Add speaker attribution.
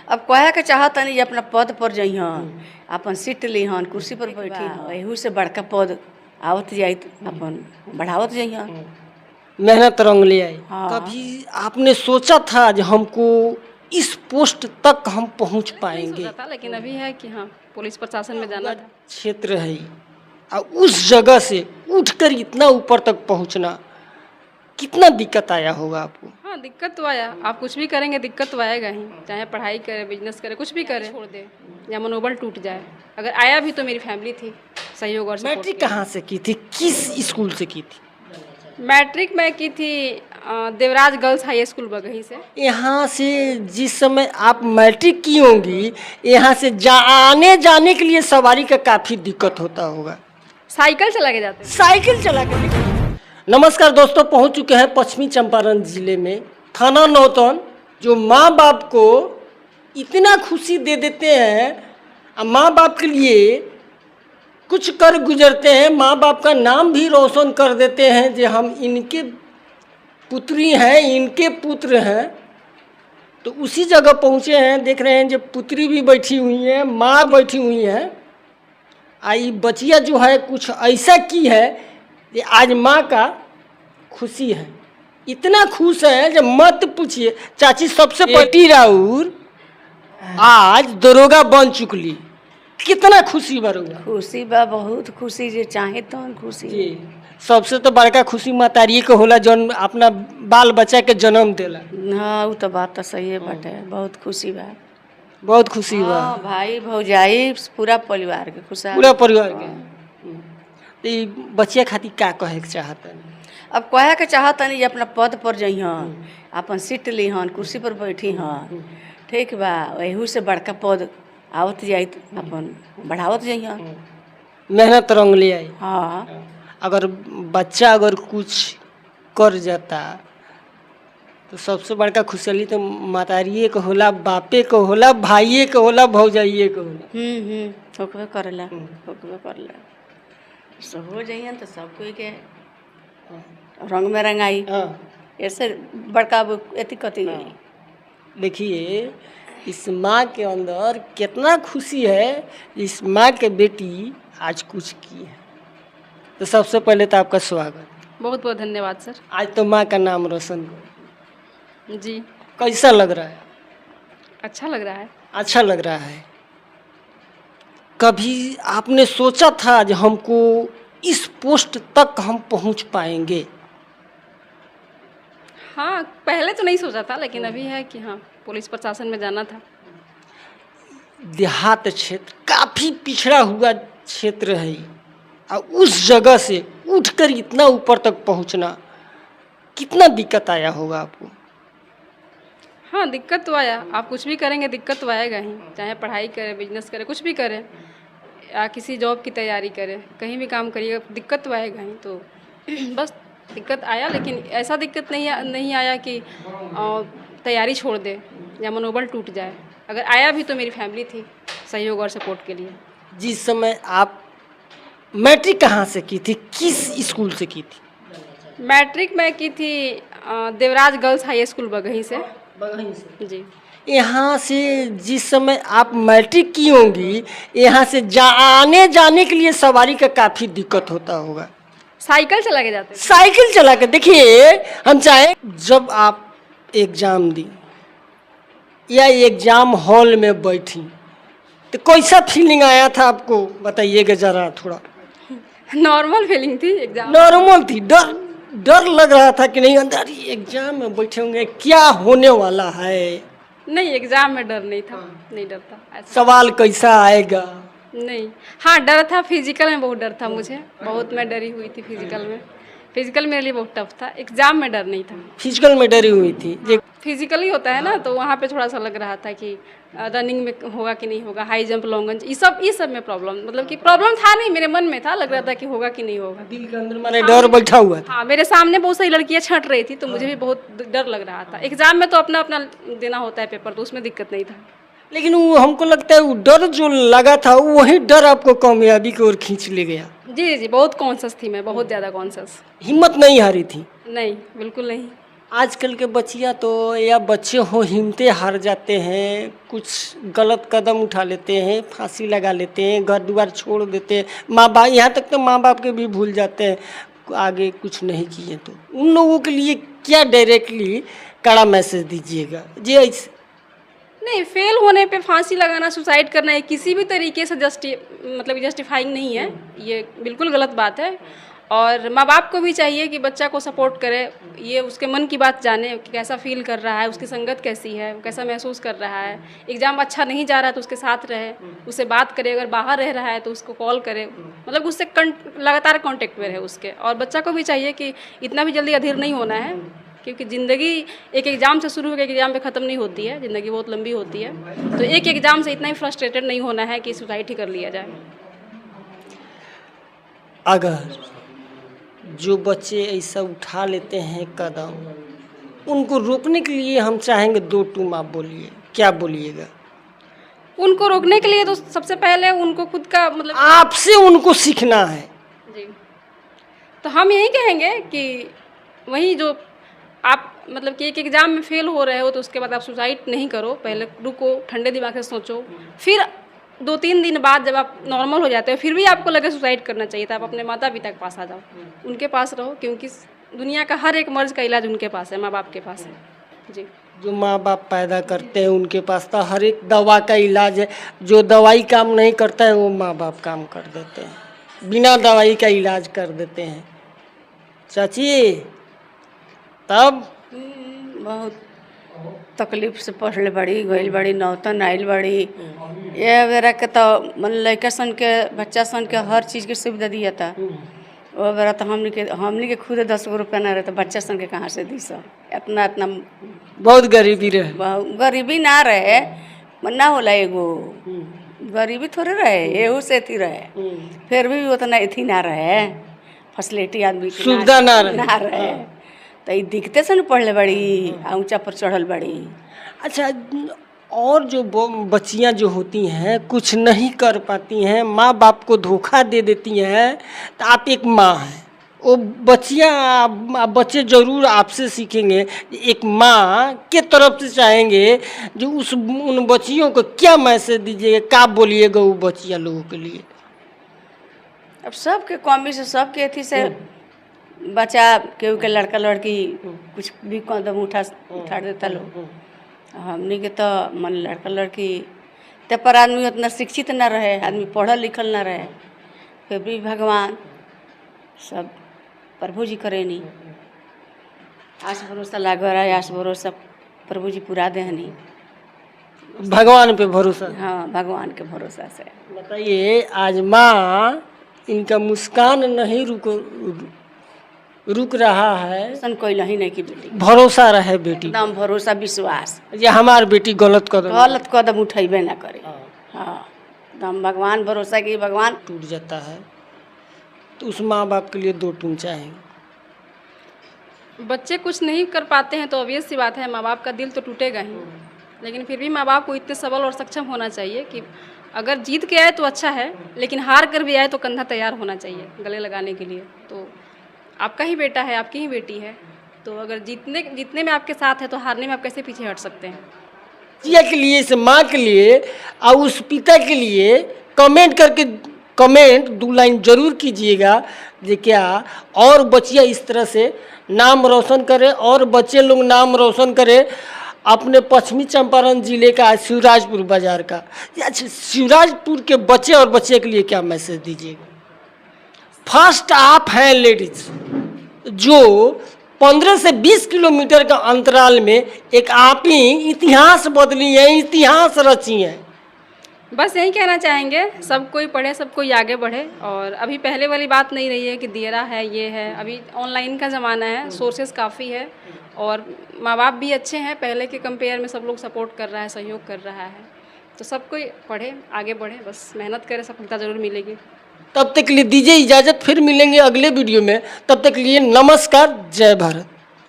Speaker 1: अब कहे के चाहतनी जे अपना पद पर जइहन, अपन सीट लीहन, कुर्सी पर बैठी हन, एहू से बड़का पद आवत जाइत अपन बढ़ावत जइहन।
Speaker 2: मेहनत रंग ले आई।
Speaker 1: हाँ।
Speaker 2: कभी आपने सोचा था कि हमको इस पोस्ट तक हम पहुंच पाएंगे?
Speaker 3: सोचा था, लेकिन अभी है कि हाँ पुलिस प्रशासन में जाना था।
Speaker 2: क्षेत्र है और उस जगह से उठकर इतना ऊपर तक पहुंचना कितना दिक्कत आया होगा आपको?
Speaker 3: हाँ दिक्कत तो आया, आप कुछ भी करेंगे दिक्कत तो आएगा ही, चाहे पढ़ाई करे, बिजनेस करे, कुछ भी करे, छोड़ दे या मनोबल टूट जाए। अगर आया भी तो मेरी फैमिली थी, सहयोग और सपोर्ट
Speaker 2: मैट्रिक
Speaker 3: किया।
Speaker 2: कहाँ से की थी, किस स्कूल से की थी?
Speaker 3: मैट्रिक मैं की थी Devraj girls high school Bagahi से।
Speaker 2: यहाँ से जिस समय आप मैट्रिक की होंगी, यहाँ से आने जाने के लिए सवारी का काफ़ी दिक्कत होता होगा।
Speaker 3: साइकिल चला के जाते थे।
Speaker 2: साइकिल चला के। नमस्कार दोस्तों, पहुँच चुके हैं पश्चिमी चंपारण जिले में थाना नौतन, जो माँ बाप को इतना खुशी दे देते हैं और माँ बाप के लिए कुछ कर गुजरते हैं, माँ बाप का नाम भी रोशन कर देते हैं जो हम इनके पुत्री हैं, इनके पुत्र हैं। तो उसी जगह पहुँचे हैं, देख रहे हैं जो पुत्री भी बैठी हुई है, माँ बैठी हुई है। आई बचिया जो है कुछ ऐसा की है कि आज माँ का खुशी है, इतना खुश है जब मत पूछिए। चाची सबसे बेटी राउर आज दरोगा बन चुकली, कितना खुशी बरूंगा?
Speaker 1: खुशी बा, बहुत खुशी, जे चाहे तो खुशी।
Speaker 2: जी, सबसे तो बड़का खुशी मातारी के होला जौन अपना बाल बच्चा के जन्म देला।
Speaker 1: हाँ वो तो बात तो सही है बाटे, बहुत खुशी बा,
Speaker 2: बहुत खुशी बा।
Speaker 1: हाँ, भाई भौजाई पूरा परिवार के खुशहाल,
Speaker 2: पूरा परिवार के। तो ई बच्चिया खातिर का कहे के चाहतन?
Speaker 1: अब कहे के चाहतनी जे अपना पद पर जइहन, अपन सीट लीहन, कुर्सी पर बैठी हन, ठीक बा, एहू से बड़का पद आवत जाइत अपन बढ़ावत जइहन।
Speaker 2: मेहनत रंग ले आई।
Speaker 1: हाँ।
Speaker 2: अगर बच्चा अगर कुछ कर जाता तो सबसे बड़का खुशहाली तो मातारिए के होला, बापे के होला, भाइये के होला, भौजाइये के होला।
Speaker 1: होकबे करेला, होकबे करेला, सब हो जइहन तो सब कोई के रंग में रंगाई।
Speaker 2: हाँ।
Speaker 1: ऐसे बड़का एथी कथी गई।
Speaker 2: देखिए इस माँ के अंदर कितना खुशी है, इस माँ के बेटी आज कुछ की है। तो सबसे पहले तो आपका स्वागत,
Speaker 3: बहुत बहुत धन्यवाद सर।
Speaker 2: आज तो माँ का नाम रोशन कर।
Speaker 3: जी
Speaker 2: कैसा लग रहा है?
Speaker 3: अच्छा लग रहा है।
Speaker 2: अच्छा लग रहा है। कभी आपने सोचा था कि हमको इस पोस्ट तक हम पहुंच पाएंगे?
Speaker 3: हाँ पहले तो नहीं सोचा था, लेकिन अभी है कि हाँ पुलिस प्रशासन में जाना था।
Speaker 2: देहात क्षेत्र काफ़ी पिछड़ा हुआ क्षेत्र है और उस जगह से उठकर इतना ऊपर तक पहुंचना कितना दिक्कत आया होगा आपको?
Speaker 3: हाँ दिक्कत तो आया, आप कुछ भी करेंगे दिक्कत तो आएगा ही, चाहे पढ़ाई करे, बिजनेस करे, कुछ भी करे या किसी जॉब की तैयारी करे, कहीं भी काम करिएगा दिक्कत तो आएगा ही। तो बस दिक्कत आया, लेकिन ऐसा दिक्कत नहीं आया कि तैयारी छोड़ दे या मनोबल टूट जाए। अगर आया भी तो मेरी फैमिली थी, सहयोग और सपोर्ट के लिए।
Speaker 2: जिस समय आप मैट्रिक कहाँ से की थी, किस स्कूल से की थी?
Speaker 3: मैट्रिक मैं की थी Devraj girls high school Bagahi से। जी।
Speaker 2: यहाँ से जिस समय आप मैट्रिक की होंगी, यहाँ से आने जाने के लिए सवारी का काफ़ी दिक्कत होता होगा।
Speaker 3: साइकिल चला के जाते थे।
Speaker 2: साइकिल चला के। देखिए हम चाहे जब आप एग्ज़ाम दी या एग्ज़ाम हॉल में बैठी तो कैसा फीलिंग आया था आपको, बताइएगा ज़रा थोड़ा।
Speaker 3: नॉर्मल फीलिंग थी, एग्जाम
Speaker 2: नॉर्मल थी? डर लग रहा था कि नहीं अंदर एग्ज़ाम में बैठे होंगे, क्या होने वाला है?
Speaker 3: नहीं, एग्जाम में डर नहीं था, नहीं डर था ऐसा।
Speaker 2: सवाल कैसा आएगा?
Speaker 3: नहीं, हाँ डर था, फिजिकल में बहुत डर था मुझे, बहुत मैं डरी हुई थी फिजिकल में। फिजिकल मेरे लिए बहुत टफ था, एग्जाम में डर नहीं था।
Speaker 2: फिजिकल में डरी हुई थी?
Speaker 3: फिजिकल ही होता है ना, तो वहाँ पे थोड़ा सा लग रहा था कि रनिंग में होगा कि नहीं होगा, हाई जंप, लॉन्ग जंप, ये सब में प्रॉब्लम, मतलब कि प्रॉब्लम था नहीं, मेरे मन में था, लग रहा था कि होगा कि नहीं होगा।
Speaker 2: दिल के अंदर माने डर बैठा हुआ था।
Speaker 3: हाँ, मेरे सामने बहुत सारी लड़कियाँ छंट रही थी, तो मुझे भी बहुत डर लग रहा था। एग्जाम में तो अपना अपना देना होता है पेपर, तो उसमें दिक्कत नहीं था।
Speaker 2: लेकिन वो हमको लगता है वो डर जो लगा था वही डर आपको कामयाबी की ओर खींच ले गया।
Speaker 3: जी जी, बहुत कॉन्शियस थी मैं, बहुत ज़्यादा कॉन्शियस।
Speaker 2: हिम्मत नहीं हारी थी?
Speaker 3: नहीं, बिल्कुल नहीं।
Speaker 2: आजकल के बच्चियाँ तो या बच्चे हो हिम्मतें हार जाते हैं, कुछ गलत कदम उठा लेते हैं, फांसी लगा लेते हैं, घर द्वार छोड़ देते हैं, माँ बाप, यहाँ तक तो माँ बाप के भी भूल जाते हैं, आगे कुछ नहीं किए तो उन लोगों के लिए क्या डायरेक्टली कड़ा मैसेज दीजिएगा जी? ऐसे
Speaker 3: नहीं, फेल होने पे फांसी लगाना, सुसाइड करना ये किसी भी तरीके से जस्टिफाइंग नहीं है, ये बिल्कुल गलत बात है। और माँ बाप को भी चाहिए कि बच्चा को सपोर्ट करे, ये उसके मन की बात जाने कि कैसा फील कर रहा है, उसकी संगत कैसी है, वो कैसा महसूस कर रहा है। एग्ज़ाम अच्छा नहीं जा रहा है तो उसके साथ रहे, उससे बात करे, अगर बाहर रह रहा है तो उसको कॉल करे, मतलब उससे लगातार कांटेक्ट में रहे उसके। और बच्चा को भी चाहिए कि इतना भी जल्दी अधीर नहीं होना है, क्योंकि ज़िंदगी एक एग्ज़ाम से शुरू होकर एक एग्ज़ाम पे ख़त्म नहीं होती है, ज़िंदगी बहुत लंबी होती है। तो एक एग्ज़ाम से इतना ही फ्रस्ट्रेटेड नहीं होना है कि सुसाइड ही कर लिया जाए।
Speaker 2: अगर जो बच्चे ऐसा उठा लेते हैं कदम, उनको रोकने के लिए हम चाहेंगे 2 टूम आप बोलिए, क्या बोलिएगा?
Speaker 3: उनको रोकने के लिए तो सबसे पहले उनको खुद का मतलब
Speaker 2: आपसे उनको सीखना है
Speaker 3: जी, तो हम यही कहेंगे कि वही जो आप मतलब कि एक एग्ज़ाम में फेल हो रहे हो तो उसके बाद आप सुसाइड नहीं करो, पहले रुको, ठंडे दिमाग से सोचो, फिर 2-3 दिन बाद जब आप नॉर्मल हो जाते हो फिर भी आपको लगे सुसाइड करना चाहिए तो आप अपने माता पिता के पास आ जाओ, उनके पास रहो, क्योंकि दुनिया का हर एक मर्ज़ का इलाज उनके पास है, माँ बाप के पास है जी।
Speaker 2: जो माँ बाप पैदा करते हैं उनके पास तो हर एक दवा का इलाज है, जो दवाई काम नहीं करता है वो माँ बाप काम कर देते हैं, बिना दवाई का इलाज कर देते हैं। चाची तब
Speaker 1: बहुत तकलीफ से पढ़ले बड़ी, गइल बड़ी, नौतन आइल बड़ी, ये बेरा के तो मन लड़का सन के, बच्चा सन के हर चीज़ की सुविधा दिया था। वो बेरा तो हमनी के खुद 10 गो रुपया ना रहे तो बच्चा सन के कहाँ से दी सब, इतना
Speaker 2: बहुत गरीबी रहे,
Speaker 1: गरीबी ना रहे, ना होला एगो गरीबी थोड़े रहे, एहू से थी रहे, फिर भी उतना इथी ना रहे, फैसिलिटी आदमी के
Speaker 2: सुविधा ना
Speaker 1: रहे तो ये दिखते से न पढ़ले बड़ी, ऊंचा पर चढ़ल बड़ी।
Speaker 2: अच्छा, और जो बच्चियां जो होती हैं कुछ नहीं कर पाती हैं, माँ बाप को धोखा दे देती हैं, तो आप एक माँ हैं, वो बच्चे ज़रूर आपसे सीखेंगे। एक माँ के तरफ से चाहेंगे जो उन बच्चियों को क्या मैसेज दीजिएगा, क्या बोलिएगा वो बच्चियाँ लोगों के लिए?
Speaker 1: अब सबके कमी से, सबके अथी से बच्चा केहू के लड़का लड़की कुछ भी कदम उठा देता लोग। हमनी के तो मन लड़का लड़की ते पर आदमी उतना शिक्षित ना रहे, आदमी पढ़ल लिखल ना रहे, फिर भी भगवान सब प्रभु जी करेनी, आस भरोसा लागल रहा, आस भरोसा प्रभु जी पूरा देहनी,
Speaker 2: भगवान पे भरोसा।
Speaker 1: हाँ, भगवान के भरोसा से।
Speaker 2: बताइए, आज माँ इनका मुस्कान नहीं रुक रहा है,
Speaker 1: सन कोई नहीं नहीं की बेटी,
Speaker 2: भरोसा रहे बेटी,
Speaker 1: एकदम भरोसा विश्वास,
Speaker 2: ये हमार बेटी गलत कदम
Speaker 1: उठेबे ना करे। हाँ, एकदम भगवान भरोसा की, भगवान
Speaker 2: टूट जाता है तो उस माँ बाप के लिए 2 टूम चाहेंगे।
Speaker 3: बच्चे कुछ नहीं कर पाते हैं तो ऑब्वियस सी बात है माँ बाप का दिल तो टूटेगा ही, लेकिन फिर भी माँ बाप को इतने सबल और सक्षम होना चाहिए कि अगर जीत के आए तो अच्छा है, लेकिन हार कर भी आए तो कंधा तैयार होना चाहिए गले लगाने के लिए। तो आपका ही बेटा है, आपकी ही बेटी है, तो अगर जीतने में आपके साथ है तो हारने में आप कैसे पीछे हट सकते हैं?
Speaker 2: पिता के लिए, इस माँ के लिए और उस पिता के लिए कमेंट 2 लाइन जरूर कीजिएगा, जो क्या और बच्चियाँ इस तरह से नाम रोशन करें और बच्चे लोग नाम रोशन करें अपने पश्चिमी चंपारण जिले का, शिवराजपुर बाजार का। अच्छा, शिवराजपुर के बच्चे और बच्चे के लिए क्या मैसेज दीजिएगा? फर्स्ट आप हैं लेडीज जो 15 से 20 किलोमीटर का अंतराल में एक आप ही इतिहास बदली है, इतिहास रची है।
Speaker 3: बस यही कहना चाहेंगे, सब कोई पढ़े, सब कोई आगे बढ़े, और अभी पहले वाली बात नहीं रही है कि दियरा है, ये है, अभी ऑनलाइन का ज़माना है, सोर्सेज काफ़ी है, और माँ बाप भी अच्छे हैं, पहले के कंपेयर में सब लोग सपोर्ट कर रहा है, सहयोग कर रहा है, तो सब कोई पढ़े, आगे बढ़े, बस मेहनत करें, सफलता ज़रूर मिलेगी।
Speaker 2: तब तक के लिए दीजिए इजाज़त, फिर मिलेंगे अगले वीडियो में, तब तक के लिए नमस्कार, जय भारत।